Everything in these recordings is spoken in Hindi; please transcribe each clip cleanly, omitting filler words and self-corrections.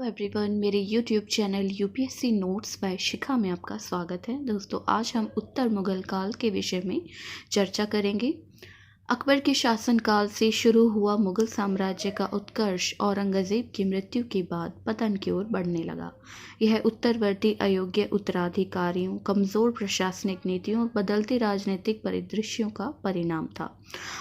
एवरीवन, मेरे YouTube channel UPSC notes by Shikha में आपका स्वागत है। दोस्तों, आज हम उत्तर मुगल काल के विषय में चर्चा करेंगे। अकबर के शासनकाल से शुरू हुआ मुगल साम्राज्य का उत्कर्ष औरंगजेब की मृत्यु के बाद पतन की ओर बढ़ने लगा। यह उत्तरवर्ती अयोग्य उत्तराधिकारियों, कमज़ोर प्रशासनिक नीतियों और बदलते राजनीतिक परिदृश्यों का परिणाम था।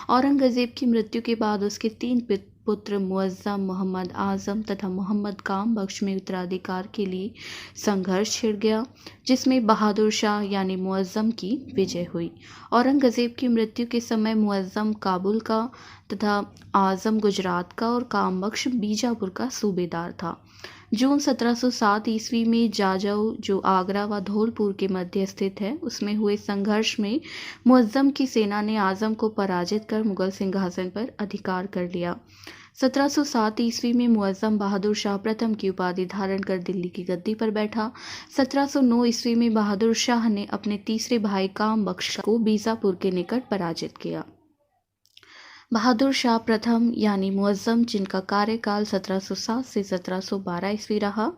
औरंगजेब की मृत्यु के बाद उसके तीन पुत्र मुअज़्ज़म, मोहम्मद आज़म तथा मोहम्मद काम बख्श में उत्तराधिकार के लिए संघर्ष छिड़ गया, जिसमें बहादुर शाह यानी मुअज़्ज़म की विजय हुई। औरंगजेब की मृत्यु के समय मुअज़्ज़म काबुल का तथा आज़म गुजरात का और काम बख्श बीजापुर का सूबेदार था। जून 1707 ईस्वी में जाजऊ, जो आगरा व धौलपुर के मध्य स्थित है, उसमें हुए संघर्ष में मुअज़्ज़म की सेना ने आज़म को पराजित कर मुगल सिंहासन पर अधिकार कर लिया। 1707 ईस्वी में मुअज़्ज़म बहादुर शाह प्रथम की उपाधि धारण कर दिल्ली की गद्दी पर बैठा। 1709 ईस्वी में बहादुर शाह ने अपने तीसरे भाई काम बख्श को बीजापुर के निकट पराजित किया। बहादुर शाह प्रथम यानी मुअज़्ज़म, जिनका कार्यकाल 1707 से 1712 ईस्वी रहा,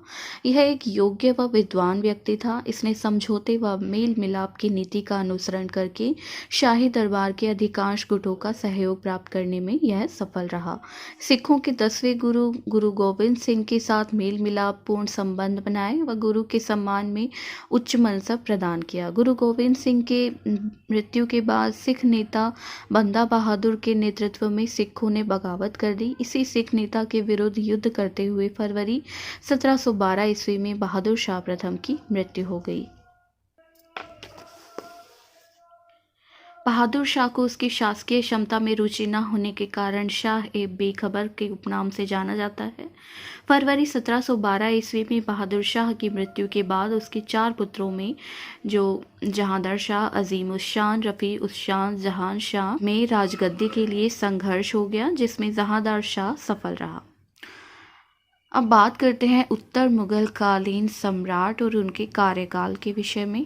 यह एक योग्य व विद्वान व्यक्ति था। इसने समझौते व मेल मिलाप की नीति का अनुसरण करके शाही दरबार के अधिकांश गुटों का सहयोग प्राप्त करने में यह सफल रहा। सिखों के 10वें गुरु गोविंद सिंह के साथ मेल मिलाप पूर्ण संबंध बनाए व गुरु के सम्मान में उच्च मनसब प्रदान किया। गुरु गोविंद सिंह के मृत्यु के बाद सिख नेता बंदा बहादुर के नेतृत्व में सिखों ने बगावत कर दी। इसी सिख नेता के विरुद्ध युद्ध करते हुए फरवरी 1712 ईस्वी में बहादुर शाह प्रथम की मृत्यु हो गई। बहादुर शाह को उसकी शासकीय क्षमता में रुचि न होने के कारण शाह ए बेखबर के उपनाम से जाना जाता है। फरवरी 1712 ईस्वी में बहादुर शाह की मृत्यु के बाद उसके 4 पुत्रों में, जो जहांदार शाह, अजीम उस शान, रफ़ी उस शान, जहान शाह, में राजगद्दी के लिए संघर्ष हो गया, जिसमें जहांदार शाह सफल रहा। अब बात करते हैं उत्तर मुगल कालीन सम्राट और उनके कार्यकाल के विषय में।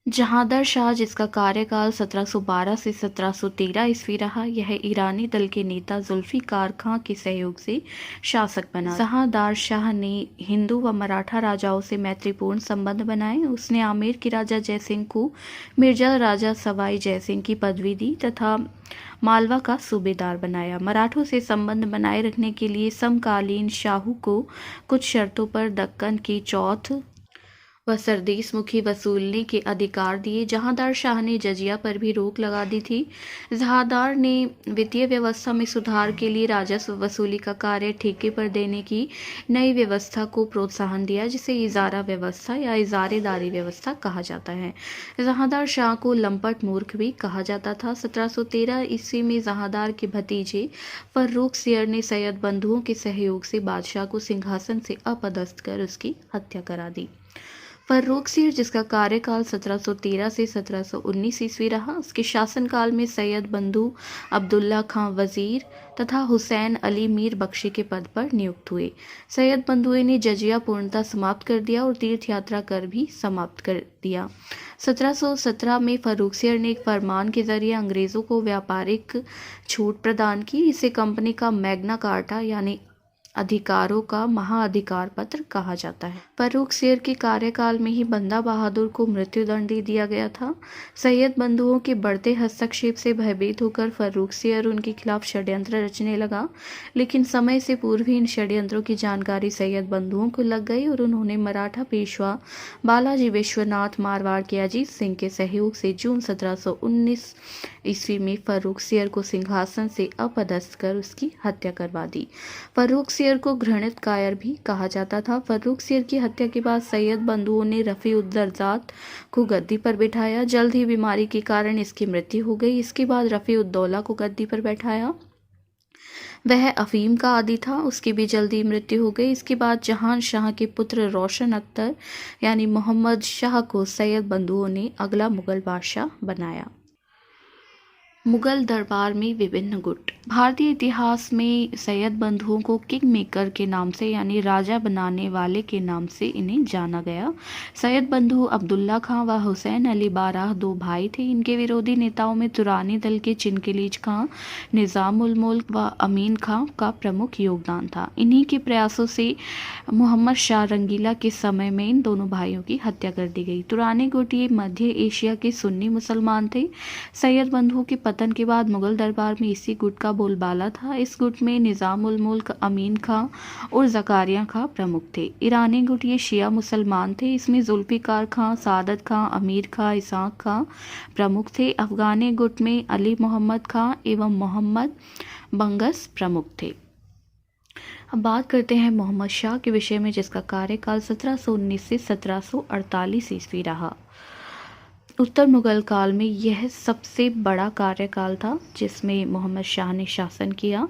जहांदार शाह, जिसका कार्यकाल 1712 से 1713 ईस्वी रहा, यह ईरानी दल के नेता जुल्फ़िकार खां के सहयोग से शासक बना। जहांदार शाह ने हिंदू व मराठा राजाओं से मैत्रीपूर्ण संबंध बनाए। उसने आमेर के राजा जयसिंह को मिर्जा राजा सवाई जयसिंह की पदवी दी तथा मालवा का सूबेदार बनाया। मराठों से संबंध बनाए रखने के लिए समकालीन शाहू को कुछ शर्तों पर दक्कन की चौथ व सरदेश मुखी वसूलने के अधिकार दिए। जहांदार शाह ने जजिया पर भी रोक लगा दी थी। जहांदार ने वित्तीय व्यवस्था में सुधार के लिए राजस्व वसूली का कार्य ठेके पर देने की नई व्यवस्था को प्रोत्साहन दिया, जिसे इजारा व्यवस्था या इजारेदारी व्यवस्था कहा जाता है। जहांदार शाह को लंपट मूर्ख भी कहा जाता था। 1713 ईस्वी में जहांदार के भतीजे फर्रुख सियर ने सैयद बंधुओं के सहयोग से बादशाह को सिंहासन से अपदस्थ कर उसकी हत्या करा दी। फर्रुख सियर, जिसका कार्यकाल 1713 से 1719 ईस्वी रहा, उसके शासनकाल में सैयद बंधु अब्दुल्ला खां वजीर तथा हुसैन अली मीर बख्शी के पद पर नियुक्त हुए। सैयद बंधुए ने जजिया पूर्णतः समाप्त कर दिया और तीर्थ यात्रा कर भी समाप्त कर दिया। 1717 में फर्रुख सियर ने एक फरमान के जरिए अंग्रेज़ों को व्यापारिक छूट प्रदान की। इसे कंपनी का मैग्ना कार्टा यानी अधिकारों का महाअधिकार पत्र कहा जाता है। फर्रुख सियर के कार्यकाल में ही बंदा बहादुर को मृत्युदंड दे दिया गया था। सैयद बंधुओं के बढ़ते हस्तक्षेप से भयभीत होकर फर्रुख सियर उनके खिलाफ षड्यंत्र रचने लगा, लेकिन समय से पूर्व ही इन षड्यंत्रों की जानकारी सैयद बंधुओं को लग गई और उन्होंने मराठा पेशवा बालाजी विश्वनाथ मारवाड़ के अजीत सिंह के सहयोग से जून 1719 ईस्वी में फर्रुख सियर को सिंहासन से अपदस्थ कर उसकी हत्या करवा दी। फर्रुख सियर को घृणित कायर भी कहा जाता था। फर्रुख सियर की हत्या के बाद सैयद बंधुओं ने रफ़ी-उद-दर्जात को गद्दी पर बिठाया। जल्द ही बीमारी के कारण इसकी मृत्यु हो गई। इसके बाद रफ़ी-उद-दौला को गद्दी पर बैठाया। वह अफीम का आदी था, उसकी भी जल्दी मृत्यु हो गई। इसके बाद जहान शाह के पुत्र रोशन अख्तर यानी मोहम्मद शाह को सैयद बंधुओं ने अगला मुगल बादशाह बनाया। मुगल दरबार में विभिन्न गुट। भारतीय इतिहास में सैयद बंधुओं को किंग मेकर के नाम से यानी राजा बनाने वाले के नाम से इन्हें जाना गया। सैयद बंधु अब्दुल्ला खां व हुसैन अली बारह दो भाई थे। इनके विरोधी नेताओं में तुरानी दल के चिनकिलीज खां, निज़ाम उल मुल्क व अमीन खां का प्रमुख योगदान था। इन्हीं के प्रयासों से मोहम्मद शाह रंगीला के समय में इन दोनों भाइयों की हत्या कर दी गई। तुरानी गुट ये मध्य एशिया के सुन्नी मुसलमान थे। सैयद बंधुओं के पतन के बाद मुगल दरबार में इसी गुट का बोलबाला था। इस गुट में निज़ाम उल मुल्क, अमीन खां और ज़कारिया खां प्रमुख थे। ईरानी गुट ये शिया मुसलमान थे। इसमें जुल्फ़िकार खां, सादत खां, अमीर खां, इसाक खां प्रमुख थे। अफ़गानी गुट में अली मोहम्मद खां एवं मोहम्मद बंगस प्रमुख थे। अब बात करते हैं मोहम्मद शाह के विषय में, जिसका कार्यकाल 1719 से 1748 ईस्वी रहा। उत्तर मुगल काल में यह सबसे बड़ा कार्यकाल था जिसमें मोहम्मद शाह ने शासन किया।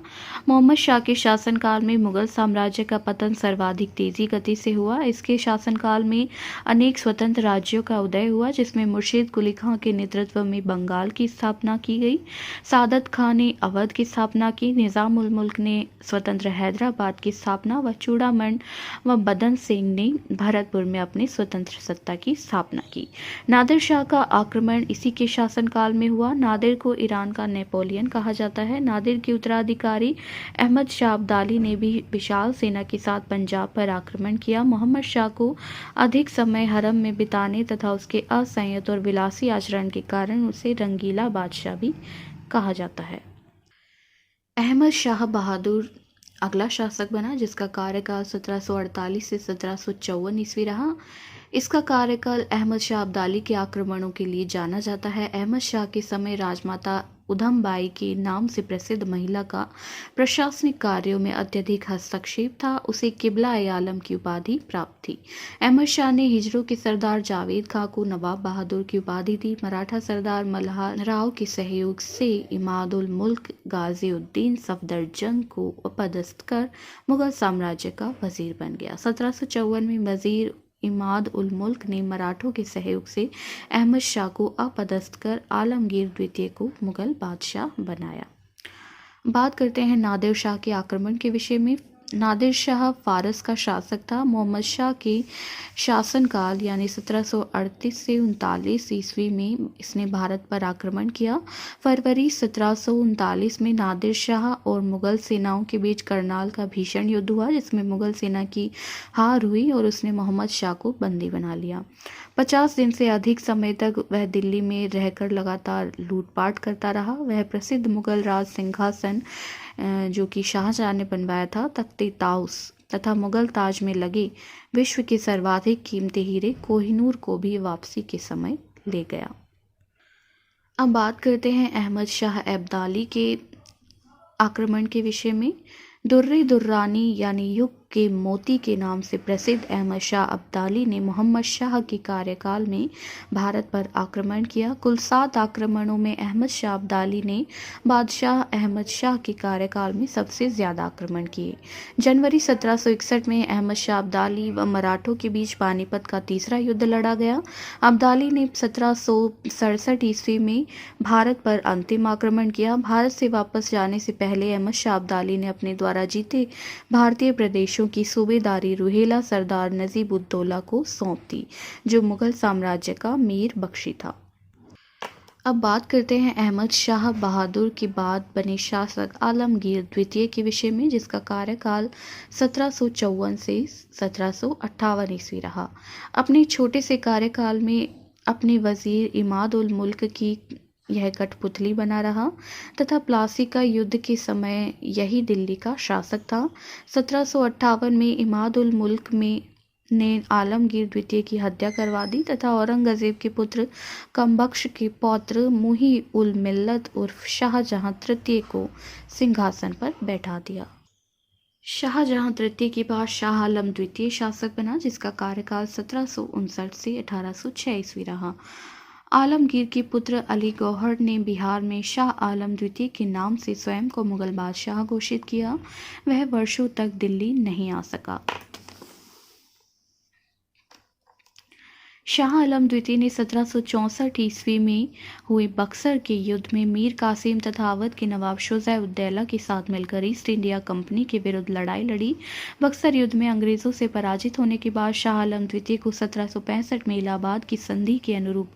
मोहम्मद शाह के शासनकाल में मुगल साम्राज्य का पतन सर्वाधिक तेजी गति से हुआ। इसके शासनकाल में अनेक स्वतंत्र राज्यों का उदय हुआ, जिसमें मुर्शिद कुली खां के नेतृत्व में बंगाल की स्थापना की गई। सादत खां ने अवध की स्थापना की। निज़ाम उल मुल्क ने स्वतंत्र हैदराबाद की स्थापना व चूड़ामणि व बदन सिंह ने भरतपुर में अपनी स्वतंत्र सत्ता की स्थापना की। नादिर शाह का आक्रमण इसी के शासनकाल में हुआ। नादिर को ईरान का नेपोलियन कहा जाता है। नादिर के उत्तराधिकारी अहमद शाह अब्दाली ने भी विशाल सेना के साथ पंजाब पर आक्रमण किया। मोहम्मद शाह को अधिक समय हरम में बिताने तथा उसके असंयत और विलासी आचरण के कारण उसे रंगीला बादशाह भी कहा जाता है। अहमद शाह बहादुर अगला शासक बना, जिसका कार्यकाल 1748 से 1754 ईस्वी रहा। इसका कार्यकाल अहमद शाह अब्दाली के आक्रमणों के लिए जाना जाता है। अहमद शाह के समय राजमाता उधम बाई के नाम से प्रसिद्ध महिला का प्रशासनिक कार्यों में अत्यधिक हस्तक्षेप था। उसे किबला-ए-आलम की उपाधि प्राप्त थी। अहमद शाह ने हिजरों के सरदार जावेद खां को नवाब बहादुर की उपाधि दी। मराठा सरदार मल्हार राव के सहयोग से इमाद उल मुल्क गाजी-उद्दीन सफदरजंग को अपदस्थ कर मुगल साम्राज्य का वजीर बन गया। 1754 में वजीर इमाद उल मुल्क ने मराठों के सहयोग से अहमद शाह को अपदस्थ कर आलमगीर द्वितीय को मुगल बादशाह बनाया। बात करते हैं नादिर शाह के आक्रमण के विषय में। नादिर शाह फारस का शासक था। मोहम्मद शाह के शासनकाल यानी 1738 से 39 ईस्वी में इसने भारत पर आक्रमण किया। फरवरी 1739 में नादिर शाह और मुगल सेनाओं के बीच करनाल का भीषण युद्ध हुआ, जिसमें मुगल सेना की हार हुई और उसने मोहम्मद शाह को बंदी बना लिया। 50 दिन से अधिक समय तक वह दिल्ली में रहकर लगातार लूटपाट करता रहा। वह प्रसिद्ध मुगल राज सिंहासन जो कि शाहजहां ने बनवाया था, तख्ते ताउस तथा मुगल ताज में लगे विश्व के सर्वाधिक कीमती हीरे कोहिनूर को भी वापसी के समय ले गया। अब बात करते हैं अहमद शाह अब्दाली के आक्रमण के विषय में। दुर्रे दुर्रानी यानी युग के मोती के नाम से प्रसिद्ध अहमद शाह अब्दाली ने मोहम्मद शाह के कार्यकाल में भारत पर आक्रमण किया। कुल 7 आक्रमणों में अहमद शाह अब्दाली ने बादशाह अहमद शाह के कार्यकाल में सबसे ज़्यादा आक्रमण किए। जनवरी 1761 में अहमद शाह अब्दाली व मराठों के बीच पानीपत का तीसरा युद्ध लड़ा गया। अब्दाली ने 1767 ईस्वी में भारत पर अंतिम आक्रमण किया। भारत से वापस जाने से पहले अहमद शाह अब्दाली ने अपने द्वारा जीते भारतीय प्रदेशों की सूबेदारी रुहेला सरदार नजीब उद-दौला को सौंप दी, जो मुगल साम्राज्य का मीर बख्शी था। अब बात करते हैं अहमद शाह बहादुर के बाद बने शासक आलमगीर द्वितीय के विषय में, जिसका कार्यकाल 1754 से 1758 ईस्वी रहा। अपने छोटे से कार्यकाल में अपने वजीर इमाद उल मुल्क की यह कठपुतली बना रहा तथा प्लासी का युद्ध के समय यही दिल्ली का शासक था। 1758 में इमाद उल मुल्क ने आलमगीर द्वितीय की हत्या करवा दी तथा औरंगजेब के पुत्र कमबख्श के पौत्र मुही उल मिल्लत उर्फ शाहजहां तृतीय को सिंहासन पर बैठा दिया। शाहजहां तृतीय के बाद शाह आलम द्वितीय शासक बना, जिसका कार्यकाल 1759 से 1806 ईस्वी रहा। आलमगीर के पुत्र अली गौहर ने बिहार में शाह आलम द्वितीय के नाम से स्वयं को मुगल बादशाह घोषित किया। वह वर्षों तक दिल्ली नहीं आ सका। शाह आलम द्वितीय ने 1764 ईस्वी में हुए बक्सर के युद्ध में मीर कासिम तथा अवध के नवाब शुजा-उद-दौला के साथ मिलकर ईस्ट इंडिया कंपनी के विरुद्ध लड़ाई लड़ी। बक्सर युद्ध में अंग्रेजों से पराजित होने के बाद शाह आलम द्वितीय को 1765 में इलाहाबाद की संधि के अनुरूप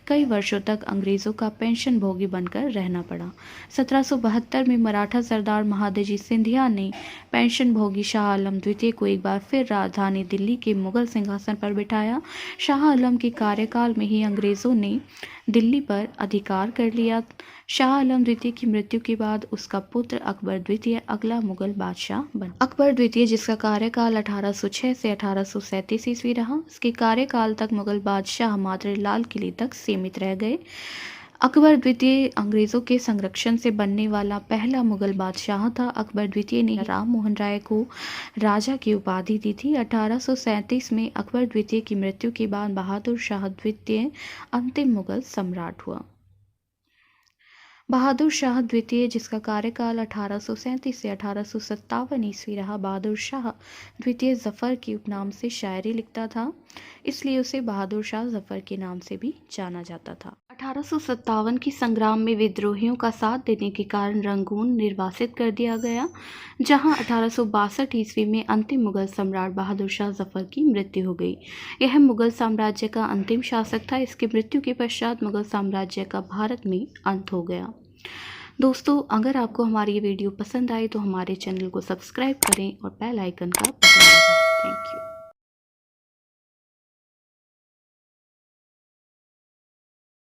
कई वर्षों तक अंग्रेजों का पेंशन भोगी बनकर रहना पड़ा। 1772 में मराठा सरदार महादजी सिंधिया ने पेंशन भोगी शाह आलम द्वितीय को एक बार फिर राजधानी दिल्ली के मुगल सिंहासन पर बिठाया। शाह आलम के कार्यकाल में ही अंग्रेजों ने दिल्ली पर अधिकार कर लिया। शाह आलम द्वितीय की मृत्यु के बाद उसका पुत्र अकबर द्वितीय अगला मुगल बादशाह बना। अकबर द्वितीय, जिसका कार्यकाल 1806 से 1837 ईस्वी रहा, इसके कार्यकाल तक मुगल बादशाह मात्र लाल किले तक सीमित रह गए। अकबर द्वितीय अंग्रेजों के संरक्षण से बनने वाला पहला मुगल बादशाह था। अकबर द्वितीय ने राम मोहन राय को राजा की उपाधि दी थी। 1837 में अकबर द्वितीय की मृत्यु के बाद बहादुर शाह द्वितीय अंतिम मुगल सम्राट हुआ। बहादुर शाह द्वितीय, जिसका कार्यकाल 1837 से 1857 ईस्वी रहा, बहादुर शाह द्वितीय जफ़र के उपनाम से शायरी लिखता था, इसलिए उसे बहादुर शाह जफ़र के नाम से भी जाना जाता था। 1857 की संग्राम में विद्रोहियों का साथ देने के कारण रंगून निर्वासित कर दिया गया, जहां 1862 ईस्वी में अंतिम मुगल सम्राट बहादुर शाह जफ़र की मृत्यु हो गई। यह मुगल साम्राज्य का अंतिम शासक था। इसकी मृत्यु के पश्चात मुगल साम्राज्य का भारत में अंत हो गया। दोस्तों, अगर आपको हमारी ये वीडियो पसंद आई तो हमारे चैनल को सब्सक्राइब करें और बेल आइकन का बटन दबाएं। Thank you.